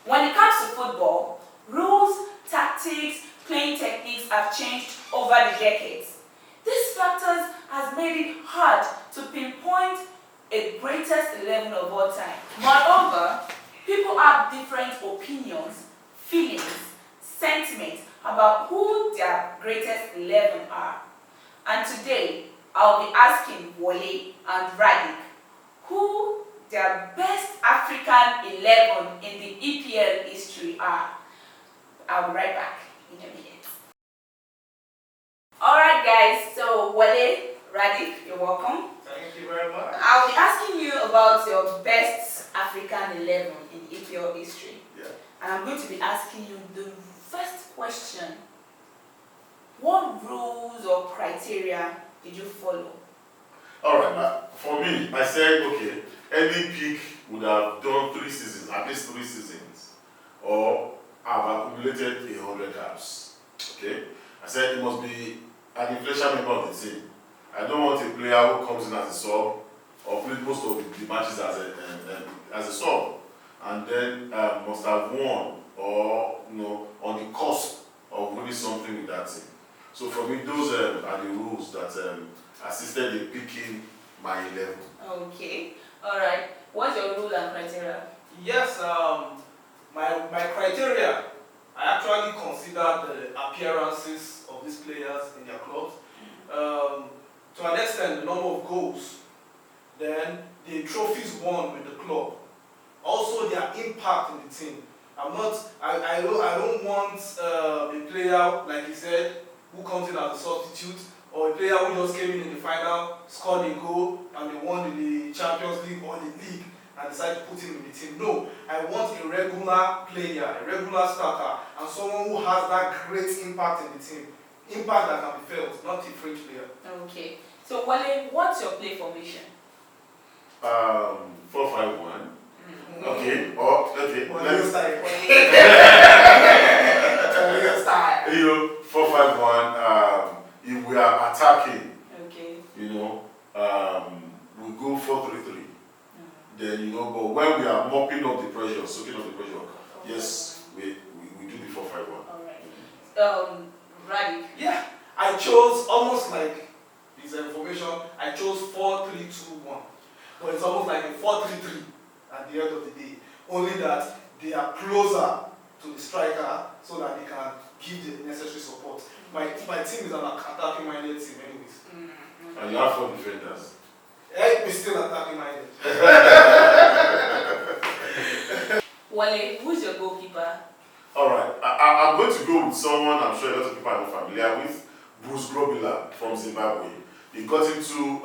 When it comes to football, rules, tactics, playing techniques have changed over the decades. These factors has made it hard to pinpoint a greatest 11 of all time. Moreover, people have different opinions, feelings, sentiments about who their greatest 11 are. And today, I'll be asking Wole and Radik who their best African 11 in the EPL history are. I'll be right back in a minute. Alright guys, so Wole, Radik, you're welcome. Thank you very much. I'll be asking you about your best African 11 in EPL history. Yeah. And I'm going to be asking you the first question. What rules or criteria did you follow? Alright, for me, I said, okay, any pick would have done 3 seasons, at least 3 seasons, or have accumulated 100 caps. Okay? I said it must be an influential member of the team. I don't want a player who comes in as a sub or played most of the matches as a sub, and then must have won or on the cusp of winning something with that team. So for me, those are the rules that assisted in picking my 11. Okay, all right. What's your rule and criteria? Yes, my criteria, I actually consider the appearances of these players in their clubs. To an extent, the number of goals, then the trophies won with the club, also their impact in the team. I don't want a player, like you said, who comes in as a substitute, or a player who just came in the final, scored a goal, and they won the Champions League or the league, and decided to put him in the team. No, I want a regular player, a regular starter, and someone who has that great impact in the team. Impact that can be felt, not a fringe player. Okay. So Wole, what's your play formation? 4-5-1. Okay. Okay. Wole style. Wole style. 4-5-1. If we are attacking, okay. We go 4-3-3. Then but when we are mopping up the pressure, soaking up the pressure, yes, we do the 4-5-1. All right. Radik. Yeah, I chose almost like this information. I chose 4-3-2-1, but it's almost like a 4-3-3 at the end of the day. Only that they are closer to the striker so that they can give the necessary support. My team is an attacking minded team, anyways. And you have 4 defenders. We're still attacking minded. Wole, who's your goalkeeper? Alright, I'm going to go with someone I'm sure a lot of people are not familiar with, Bruce Grobler from Zimbabwe. He got into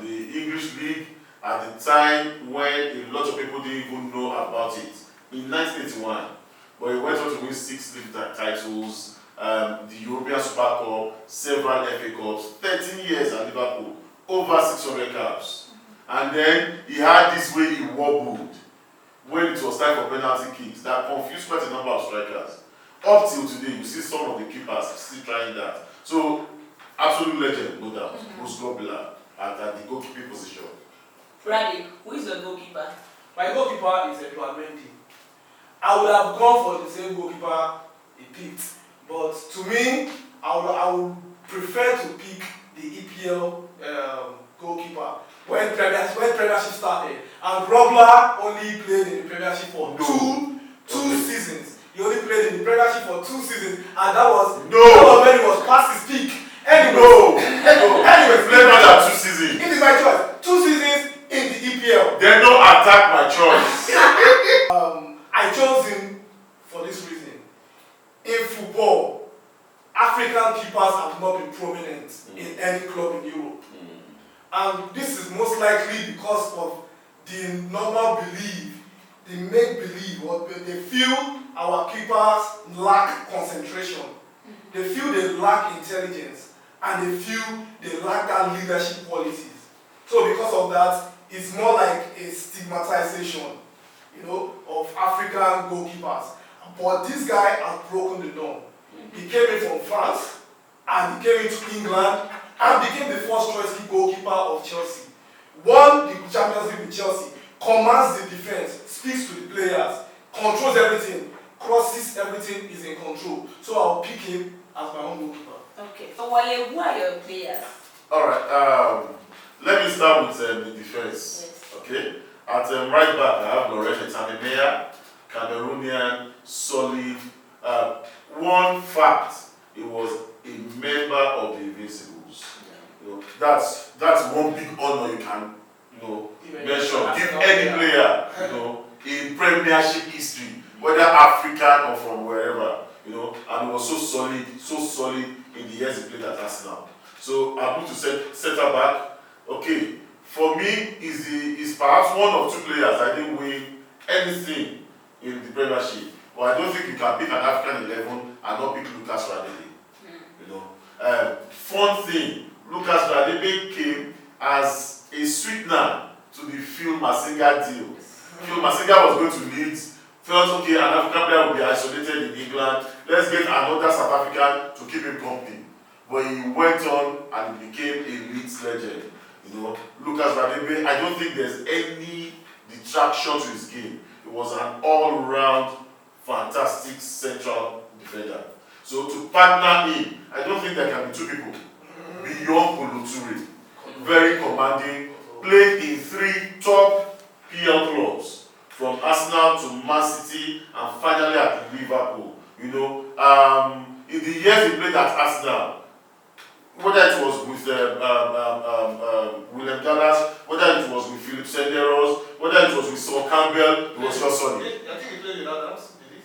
the English League at the time when a lot of people didn't even know about it, in 1981. But he went on to win 6 league titles, the European Super Cup, several FA Cups, 13 years at Liverpool, over 600 caps. And then he had this way he wobbled when it was time for penalty kicks that confused quite a number of strikers. Up till today, you see some of the keepers still trying that. So, absolute legend, no doubt. Bruce Grobler at the goalkeeping position. Radik, who is your goalkeeper? My goalkeeper is Edouard Mendy. I would have gone for the same goalkeeper he picked, but to me, I would prefer to pick the EPL goalkeeper when Premiership started. And Grobler only played in the Premiership for two seasons. He only played in the Premiership for 2 seasons, and that was when he was past his peak. Anyways, Played more than 2 seasons. it is my choice. 2 seasons in the EPL. Then don't attack my choice. I chose him for this reason. In football, African keepers have not been prominent in any club in Europe. And this is most likely because of the normal belief, the make-believe, or they feel our keepers lack concentration. They feel they lack intelligence, and they feel they lack that leadership qualities. So because of that, it's more like a stigmatization, of African goalkeepers. But this guy has broken the norm. He came in from France, and he came into England, and became the first choice goalkeeper of Chelsea. Won the Champions League with Chelsea, commands the defense, speaks to the players, controls everything, crosses everything, is in control. So I'll pick him as my own goalkeeper. Okay. So Wale, who are your players? Alright, let me start with the defense. Yes. Okay? At right back, I have Laurent Etanemea, Cameroonian, solid. One fact, he was a member of the Invincibles. You know, that's one big honor you can, mention. Give any player, in Premiership history, whether African or from wherever, and he was so solid in the years he played at Arsenal. So I'm going to center back. Okay, for me, is perhaps one of two players I didn't win anything in the Premiership. But I don't think you can pick an African 11 and not pick Lucas Radebe. Fun thing, Lucas Radebe came as a sweetener to the Phil Masinga deal. Phil Masinga was going to Leeds, felt okay, an African player will be isolated in England. Let's get another South African to keep him company. But he went on and he became a Leeds legend. Lucas Radebe, I don't think there's any detraction to his game. He was an all-round fantastic central defender. So to partner him, I don't think there can be two people beyond Kolo Toure. Very commanding, played in 3 top PL clubs, from Arsenal to Man City and finally at Liverpool. In the years he played at Arsenal, whether it was with William Gallas, whether it was with Philip Senderos, whether it was with Sol Campbell, it was just solid. I think he played with Adams, did he?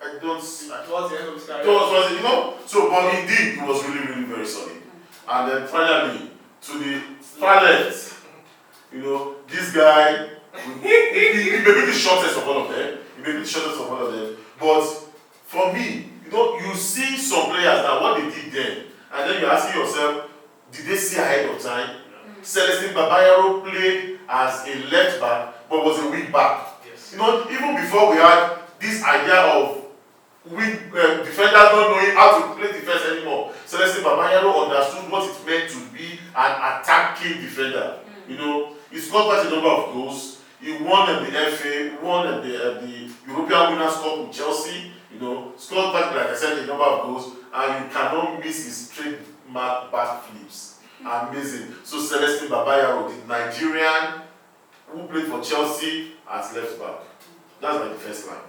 I don't see. Towards the end of his career. So, but indeed, he was really, really very solid. And then finally, to the far left, this guy, he may be the shortest of all of them. But for me, you see some players now, what they did then, and then you're asking yourself, did they see ahead of time? Celestine Babayaro played as a left back, but was a wing back. Yes. Even before we had this idea of defenders not knowing how to play defense anymore, Celestine Babayaro understood what it meant to be an attacking defender. He scored quite a number of goals. He won the FA, won the European Winners' Cup with Chelsea. Scored quite, like I said, a number of goals, and you cannot miss his trademark backflips. Amazing. So Celestine Babayaro, the Nigerian who played for Chelsea at left back. That's my defense line.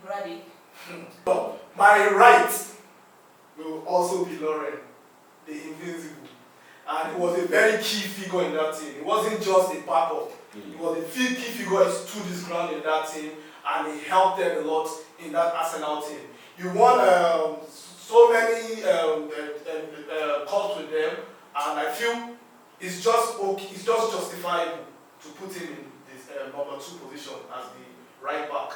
Ready. My right will also be Lauren, the Invincible. And he was a very key figure in that team. He wasn't just a backup. He was a key figure. He stood his ground in that team, and he helped them a lot in that Arsenal team. He won so many cups with them, and I feel it's just justifiable to put him in this number 2 position as the right back.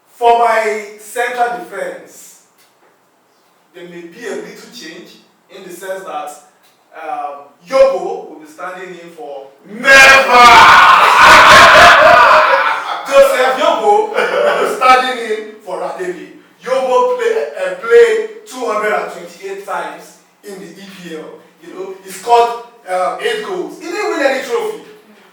For my central defense, there may be a little change in the sense that Yobo will be standing in for Never! Joseph Yobo will be standing in for Radebe. Yobo played 228 times in the EPL. He scored 8 goals. He didn't win any trophy,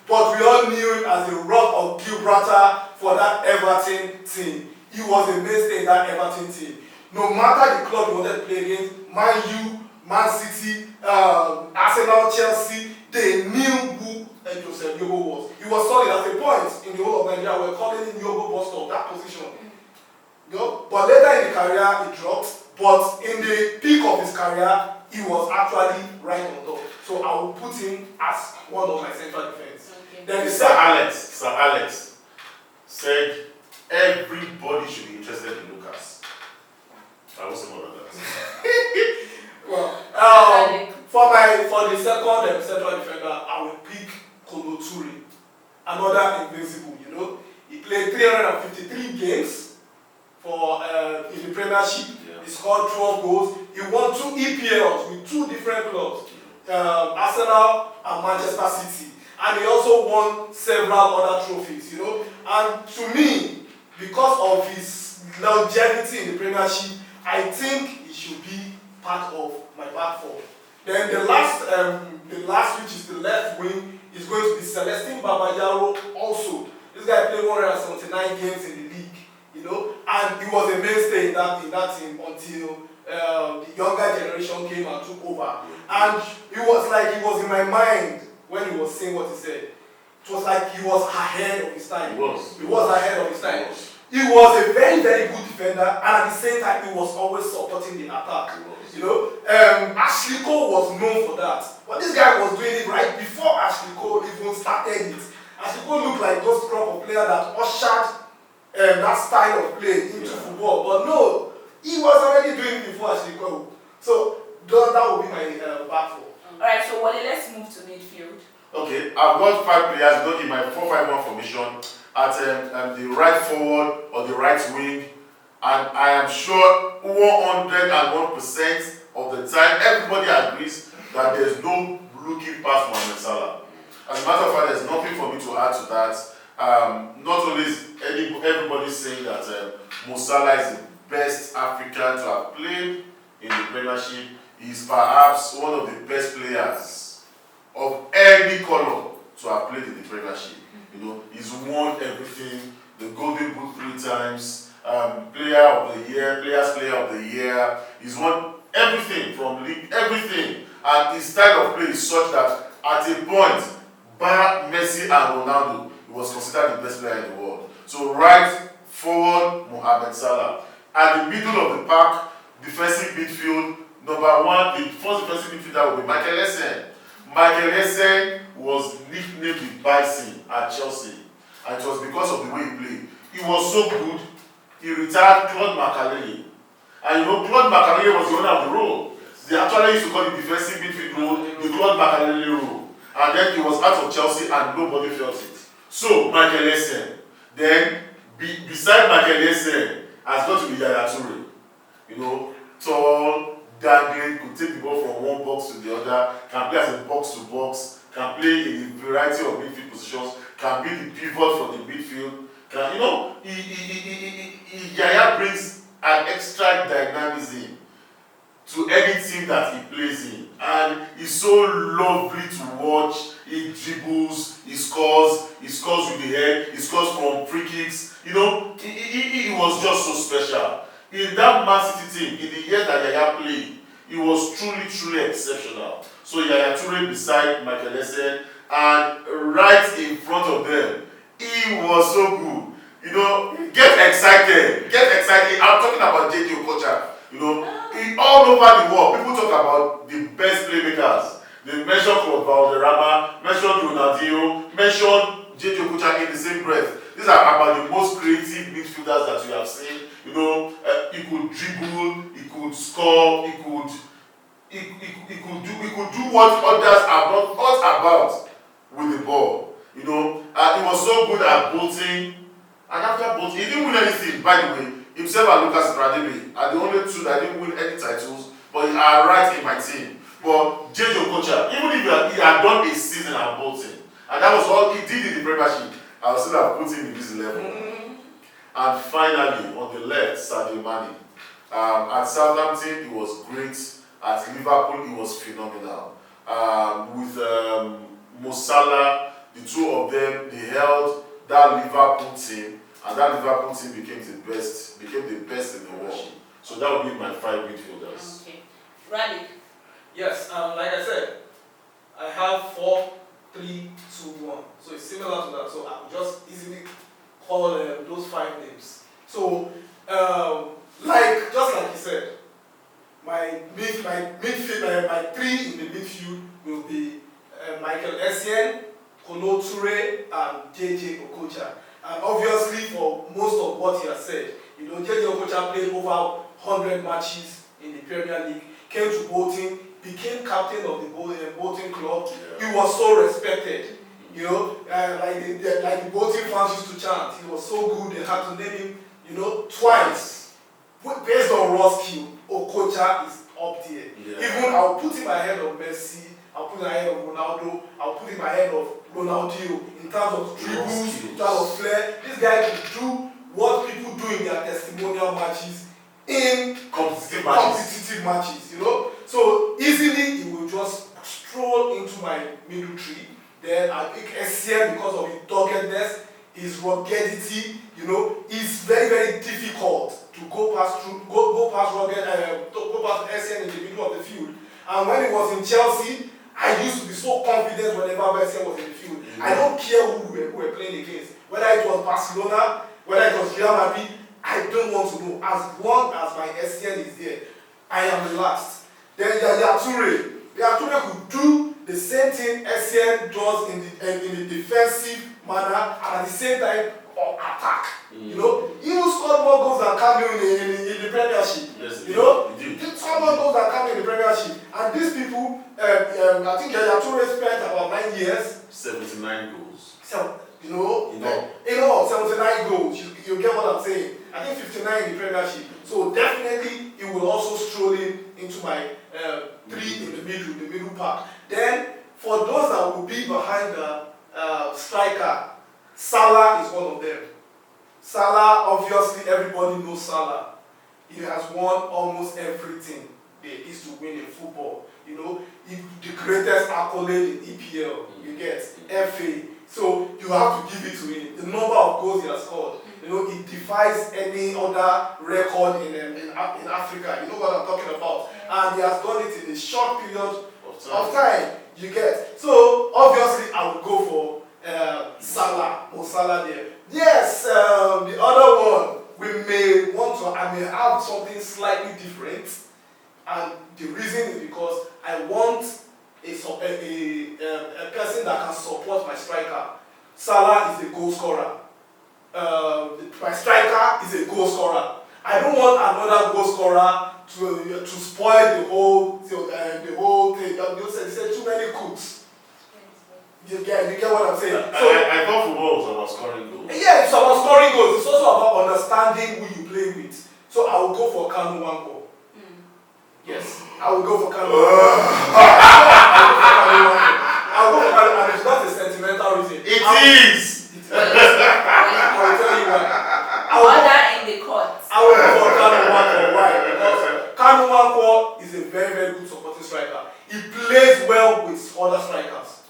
but we all knew him as the Rock of Gibraltar for that Everton team. He was a mainstay in that Everton team. No matter the club he wanted to play against, Man U, Man City, Arsenal, Chelsea, they knew who Joseph Yobo was. He was solid at a point in the whole of Nigeria. We were calling him Yobo Boston, that position. But later in the career, he dropped. But in the peak of his career, he was actually right on top. So I will put him as one of my central defense. Okay. Then Sir Alex said everybody should be interested in Lucas. I will say more than that. Well, for the second central defender, I will pick Kolo Toure, another Invincible. He played 353 games for in the Premiership. Yeah. He scored 12 goals. He won 2 EPLs with 2 different clubs, Arsenal and Manchester City, and he also won several other trophies. And to me, because of his longevity in the Premiership, I think he should be part of my back four. Then the last which is the left wing, is going to be Celestine Babayaro also. This guy played 179 games in the league, you know, and he was a mainstay in that team until the younger generation came and took over. And it was like he was in my mind when he was saying what he said. It was like he was ahead of his time. He was ahead of his time. He was a very, very good defender, and at the same time, he was always supporting the attack. You know, Ashley Cole was known for that. But this guy was doing it right before Ashley Cole even started it. Ashley Cole looked like those crop of players that ushered that style of play into football. But no, he was already doing it before Ashley Cole. So that would be my back four. Alright, so Wale, let's move to midfield. Okay, I've got 5 players in my 4-5-1 formation at the right forward or the right wing, and I am sure 101% of the time everybody agrees that there's no looking past Mohamed Salah. As a matter of fact, there's nothing for me to add to that. Not only is everybody saying that Mo Salah is the best African to have played in the Premiership, he's perhaps one of the best players of any color to have played in the Premiership. You know, he's won everything, the Golden Boot 3 times, Player of the Year, Players Player of the Year. He's won everything from league, everything. And his style of play is such that at a point, bar Messi and Ronaldo, he was considered the best player in the world. So right forward, Mohamed Salah. At the middle of the park, defensive midfield, number 1, the first defensive midfielder will be Michael Essien. Michael Essien was nicknamed the Bison at Chelsea, and it was because of the way he played. He was so good, he retired Claude Makelele. And you know, Claude Makelele was the owner of the role. They actually used to call it defensive midfield role, the Claude Makelele role. And then he was out of Chelsea and nobody felt it. So, Michael Essien. Then, beside Michael Essien, has got to be Yaya Toure. You know, tall, dangling, could take the ball from one box to the other, can play as a box to box, can play in a variety of midfield positions, can be the pivot for the midfield. Can, you know, Yaya brings an extra dynamism to any team that he plays in, and he's so lovely to watch. He dribbles, he scores with the head, he scores from free kicks. You know, he was just so special. In that Man City team, in the years that Yaya played, he was truly exceptional. So Yaya Toure beside Michael Essien, and right in front of them, he was so good. You know, get excited. I'm talking about JJ Okocha. You know, all over the world, people talk about the best playmakers. They mention Claude Valderrama, mention Ronaldinho, mention JJ Okocha in the same breath. These are about the most creative midfielders that you have seen. You know, he could dribble, he could score, he could do what others have not thought about with the ball. You know, he was so good at bolting, and after bolting, he didn't win anything, by the way. Himself and Lucas Radebe are the only two that didn't win any titles, but they are right in my team. But JJ Okocha, even if he had done a season at bolting, and that was all he did in the Premiership, I would still have put him in this level. And finally, on the left, Sadio Mane. At Southampton, he was great. At Liverpool, he was phenomenal. With Mo Salah, the two of them, they held that Liverpool team, and that Liverpool team became the best in the world. So that would be my 5 midfielders. Okay. Raleigh. Yes, like I said, I have 4, 3, 2, 1. So it's similar to that. So I will just easily call those 5 names. So, just like you said, my midfield, my 3 in the midfield will be Michael Essien, Kolo Toure, and JJ Okocha. And obviously, for most of what he has said, you know, JJ Okocha played over 100 matches in the Premier League, came to Bolton, became captain of the Bolton club. Yeah. He was so respected. You know, like the Bolton fans used to chant. He was so good, they had to name him, you know, twice. Based on raw skill, Okocha is up there. Yeah. Even I'll put him ahead of Messi, I'll put him ahead of Ronaldo, I'll put him ahead of Ronaldinho in terms of dribbles, in terms of flair. This guy can do what people do in their testimonial matches in competitive matches, you know. So easily he will just stroll into my middle tree. Then I pick Essien because of his doggedness. his ruggedity, is very, very difficult to go past Essien in the middle of the field. And when he was in Chelsea, I used to be so confident whenever Essien was in the field. I don't care who we were playing against, whether it was Barcelona, whether it was Real Madrid, I don't want to know. As long as my Essien is there, I am relaxed. Then Yaya Toure could do the same thing Essien does in the defensive manner and at the same time attack. He even scored more goals than Camille in the Premiership. Yes, he scored more goals than Camille in the Premiership. And these people, I think Yaya Toure spent about 9 years. 79 goals. 79 goals. You get what I'm saying? I think 59 in the Premiership. So definitely, it will also stroll into my 3 in the middle part. Then, for those that will be behind the striker, Salah is one of them. Salah, obviously, everybody knows Salah. He has won almost everything there is to win in football. The greatest accolade in EPL, you get FA. So you have to give it to him. The number of goals he has scored, it defies any other record in Africa. You know what I'm talking about. And he has done it in a short period of time. You get. So obviously I would go for Salah. Mo Salah there. Yes, the other one I may have something slightly different, and the reason is because I want a person that can support my striker. Salah is a goal scorer. My striker is a goal scorer. I don't want another goal scorer to spoil the whole thing. You said too many cooks. You get what I'm saying? I thought football was about scoring goals. Yeah, it's about scoring goals. It's also about understanding who you play with. So I will go for Kanu Nwankwo. Yes, I will go for Kanu Nwankwo. I will go for Kanu, and it's not a sentimental reason. It is. I will tell you why. Order in the court. I will go for Kanu Nwankwo. Why? Because Kanu Nwankwo is a very, very good supporting striker. He plays well with other strikers.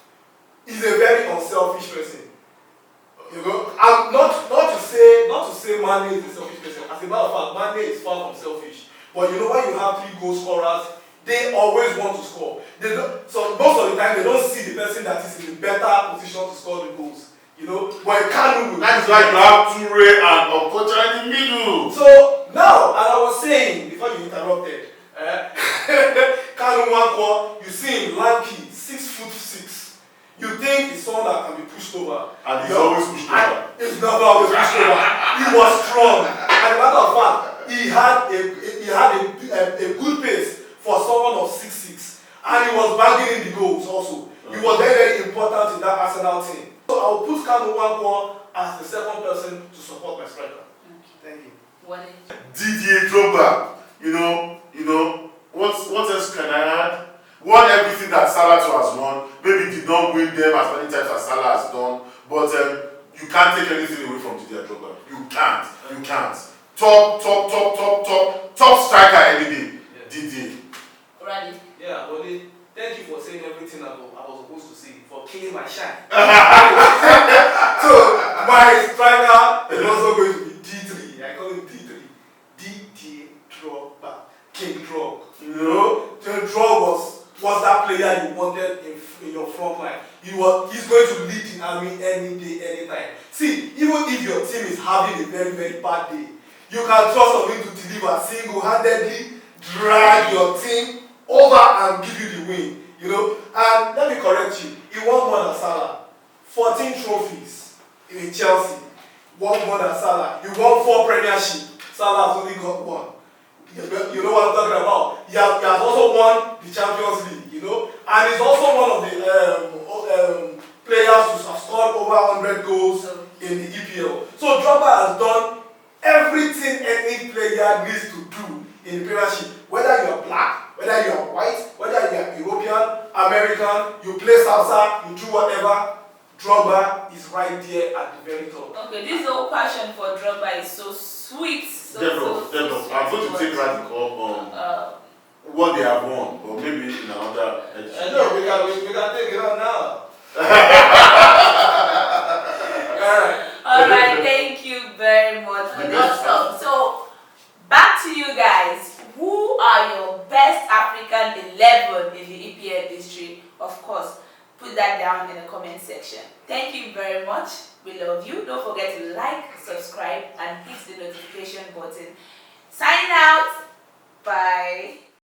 He's a very unselfish person. I'm not to say Mane is a selfish person. As a matter of fact, Mane is far from selfish. But when you have 3 goal scorers, they always want to score. So most of the time they don't see the person that is in a better position to score the goals. But Kanu, that's like you have Toure and Okocha in the middle. So now, as I was saying before you interrupted, Kanu Nwankwo, you see him lanky, 6'6". You think it's someone that can be pushed over. And he's always pushed over. He's never always pushed over. He was strong. As a matter of fact, he had a good pace for someone of 6'6". And he was banging in the goals also. He was very, very important in that Arsenal team. So I will put Kanu Nwankwo as the second person to support my striker. Thank you. Didier Drogba, what else can I add? Won everything that Salah has won. Maybe did not win them as many times as Salah has done, but you can't take anything away from Didier Drogba. You can't. Top striker any day. Yeah. Didier. Ready? Yeah, but thank you for saying everything I was supposed to say, for killing my shine. So my striker is also going to be D3. I call him D3. Didier Drogba. King Drog. The Drog was that player you wanted in your front line. He's going to lead the army any day, anytime. See, even if your team is having a very, very bad day, you can trust on him to deliver single-handedly, drag your team over and give you the win. And let me correct you. He won more than Salah. 14 trophies in Chelsea. Won more than Salah. He won 4 premierships. Salah has only got 1. You know what I'm talking about? He has also won the Champions League, and he's also one of the players who have scored over 100 goals in the EPL. So Drogba has done everything any player needs to do in the Premiership. Whether you are black, whether you are white, whether you are European, American, you play salsa, you do whatever, Drogba is right there at the very top. Okay, this whole passion for Drogba is so sweet. Develop. I'm going to take radical on what they have won, but maybe in another edition. No, we can take it on now. All right. down in the comment section. Thank you very much. We love you. Don't forget to like, subscribe, and hit the notification button. Signing out. Bye.